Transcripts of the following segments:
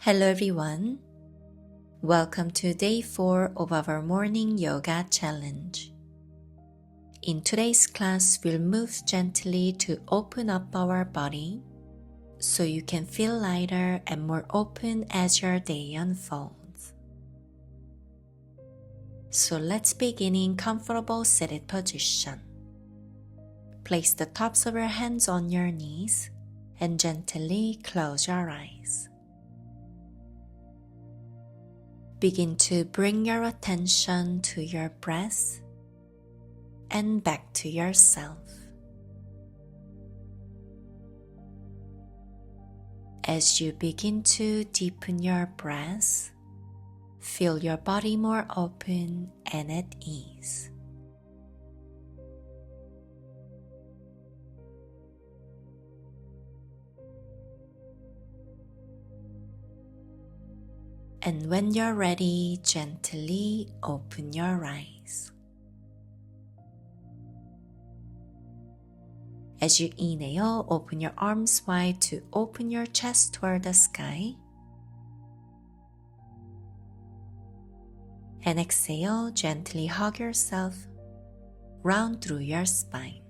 Hello everyone. Welcome to day 4 of our morning yoga challenge. In today's class, we'll move gently to open up our body so you can feel lighter and more open as your day unfolds. So let's begin in comfortable seated position. Place the tops of your hands on your knees and gently close your eyes. Begin to bring your attention to your breath and back to yourself. As you begin to deepen your breath, feel your body more open and at ease. And when you're ready, gently open your eyes. As you inhale, open your arms wide to open your chest toward the sky. And exhale, gently hug yourself round through your spine.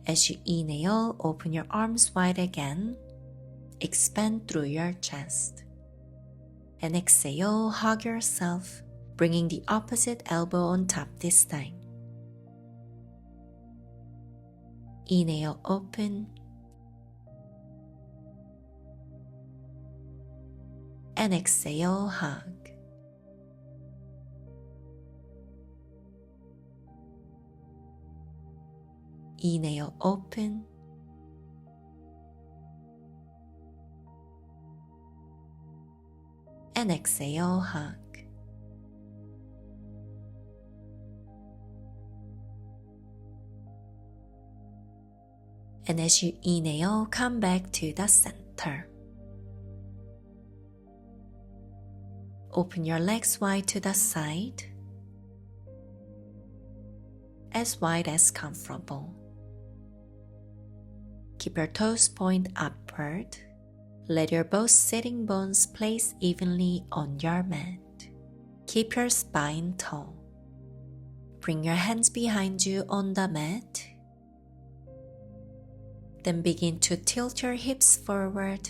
As you inhale, open your arms wide again. Expand through your chest. And exhale, hug yourself, bringing the opposite elbow on top this time. Inhale, open. And exhale, hug. Inhale, open. And exhale, hug. And as you inhale, come back to the center. Open your legs wide to the side, as wide as comfortable. Keep your toes point upward. Let your both sitting bones place evenly on your mat. Keep your spine tall. Bring your hands behind you on the mat. Then begin to tilt your hips forward,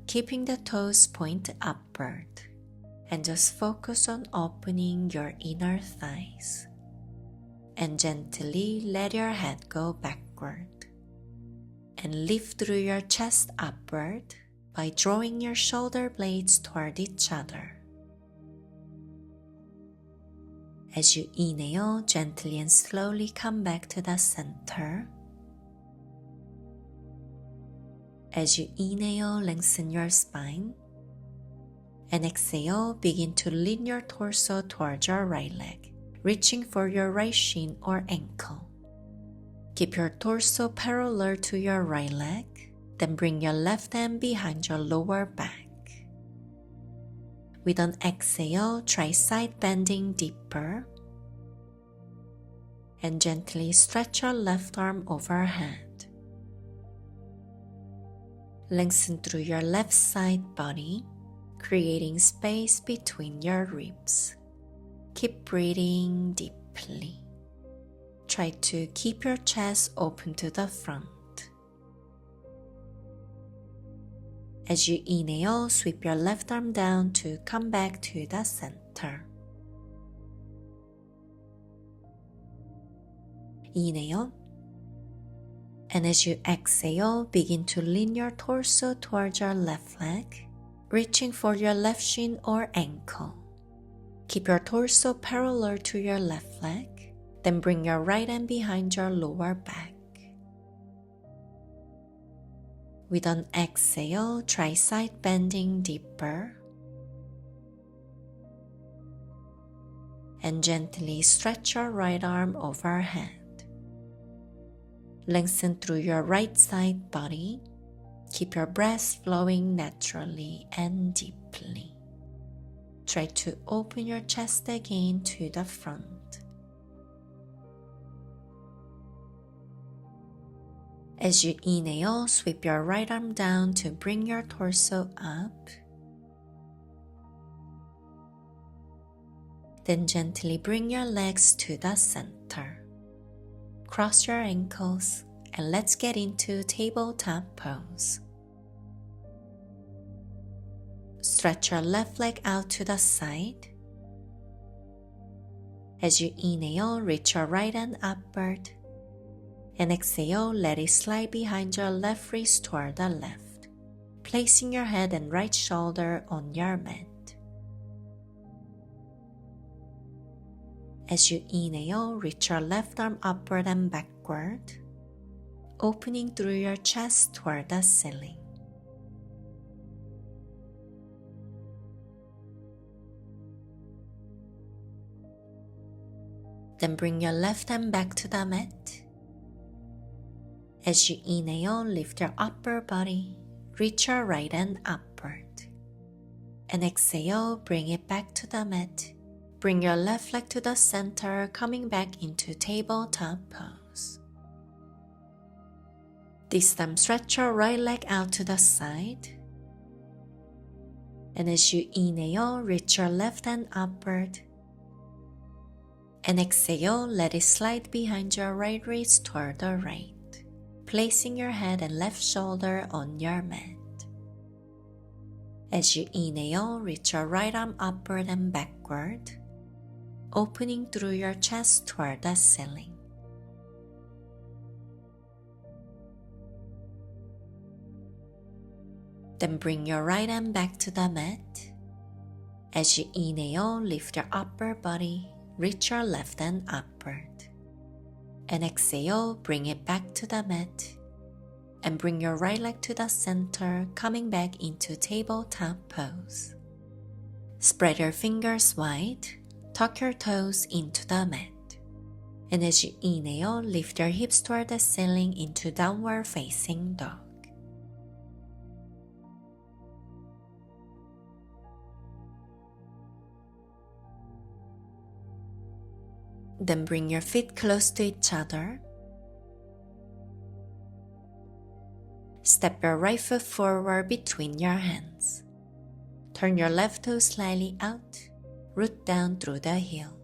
keeping the toes point upward. And just focus on opening your inner thighs. And gently let your head go backward. And lift through your chest upward by drawing your shoulder blades toward each other. As you inhale, gently and slowly come back to the center. As you inhale, lengthen your spine. And exhale, begin to lean your torso towards your right leg, reaching for your right shin or ankle. Keep your torso parallel to your right leg. Then bring your left hand behind your lower back. With an exhale, try side bending deeper. And gently stretch your left arm overhead. Lengthen through your left side body, creating space between your ribs. Keep breathing deeply. Try to keep your chest open to the front. As you inhale, sweep your left arm down to come back to the center. Inhale. And as you exhale, begin to lean your torso towards your left leg, reaching for your left shin or ankle. Keep your torso parallel to your left leg, then bring your right hand behind your lower back. With an exhale, try side bending deeper. And gently stretch your right arm overhead. Lengthen through your right side body. Keep your breath flowing naturally and deeply. Try to open your chest again to the front. As you inhale, sweep your right arm down to bring your torso up. Then gently bring your legs to the center. Cross your ankles and let's get into tabletop pose. Stretch your left leg out to the side. As you inhale, reach your right hand upward. And exhale, let it slide behind your left wrist toward the left, placing your head and right shoulder on your mat. As you inhale, reach your left arm upward and backward, opening through your chest toward the ceiling. Then bring your left hand back to the mat. As you inhale, lift your upper body, reach your right hand upward. And exhale, bring it back to the mat. Bring your left leg to the center, coming back into tabletop pose. This time, stretch your right leg out to the side. And as you inhale, reach your left hand upward. And exhale, let it slide behind your right wrist toward the right, placing your head and left shoulder on your mat. As you inhale, reach your right arm upward and backward, opening through your chest toward the ceiling. Then bring your right hand back to the mat. As you inhale, lift your upper body, reach your left hand upward. And exhale, bring it back to the mat. And bring your right leg to the center, coming back into tabletop pose. Spread your fingers wide, tuck your toes into the mat. And as you inhale, lift your hips toward the ceiling into downward facing dog. Then bring your feet close to each other. Step your right foot forward between your hands. Turn your left toe slightly out, root down through the heel.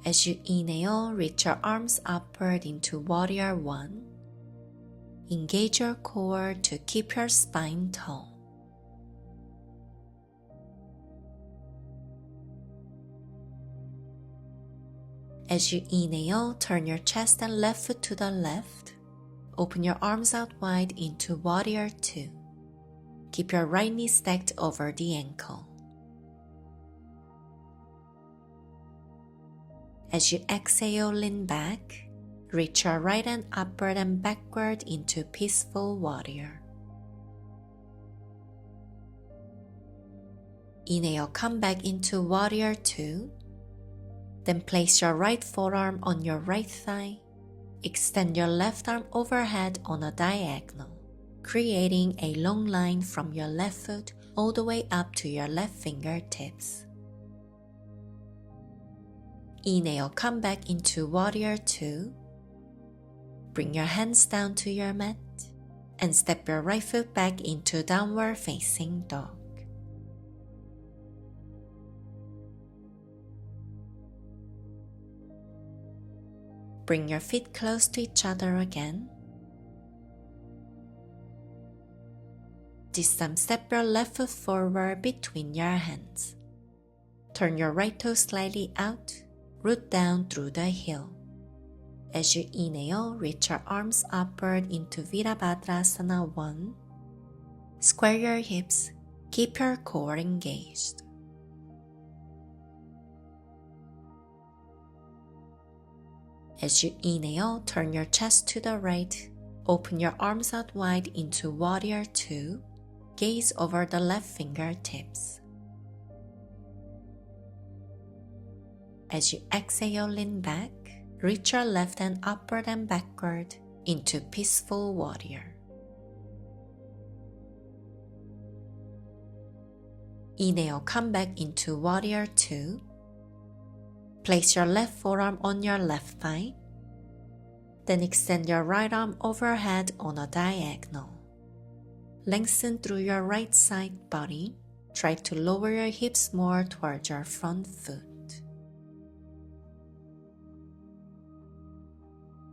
As you inhale, reach your arms upward into Warrior One. Engage your core to keep your spine tall. As you inhale, turn your chest and left foot to the left. Open your arms out wide into Warrior Two. Keep your right knee stacked over the ankle. As you exhale, lean back. Reach your right hand upward and backward into Peaceful Warrior. Inhale, come back into Warrior Two. Then place your right forearm on your right thigh. Extend your left arm overhead on a diagonal, creating a long line from your left foot all the way up to your left fingertips. Inhale, come back into Warrior Two. Bring your hands down to your mat and step your right foot back into Downward Facing Dog. Bring your feet close to each other again. This time, step your left foot forward between your hands. Turn your right toe slightly out, root down through the heel. As you inhale, reach your arms upward into Virabhadrasana 1. Square your hips, keep your core engaged. As you inhale, turn your chest to the right, open your arms out wide into Warrior Two, gaze over the left fingertips. As you exhale, lean back, reach your left hand upward and backward into Peaceful Warrior. Inhale, come back into Warrior Two. Place your left forearm on your left thigh. Then extend your right arm overhead on a diagonal. Lengthen through your right side body. Try to lower your hips more towards your front foot.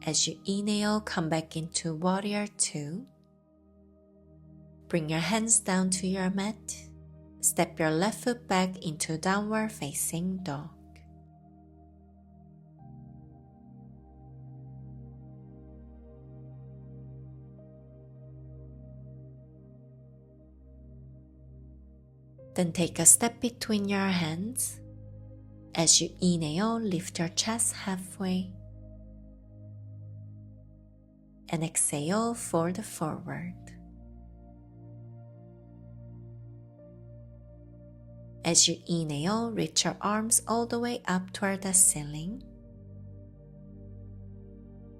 As you inhale, come back into Warrior 2. Bring your hands down to your mat. Step your left foot back into Downward Facing Dog. Then take a step between your hands. As you inhale, lift your chest halfway. And exhale, fold forward. As you inhale, reach your arms all the way up toward the ceiling.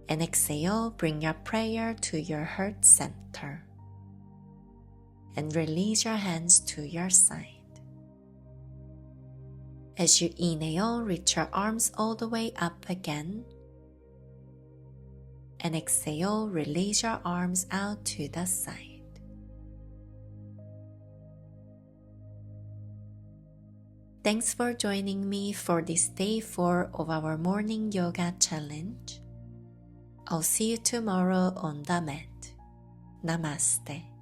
And exhale, bring your prayer to your heart center. And release your hands to your side. As you inhale, reach your arms all the way up again. And exhale, release your arms out to the side. Thanks for joining me for this day 4 of our morning yoga challenge. I'll see you tomorrow on the mat. Namaste.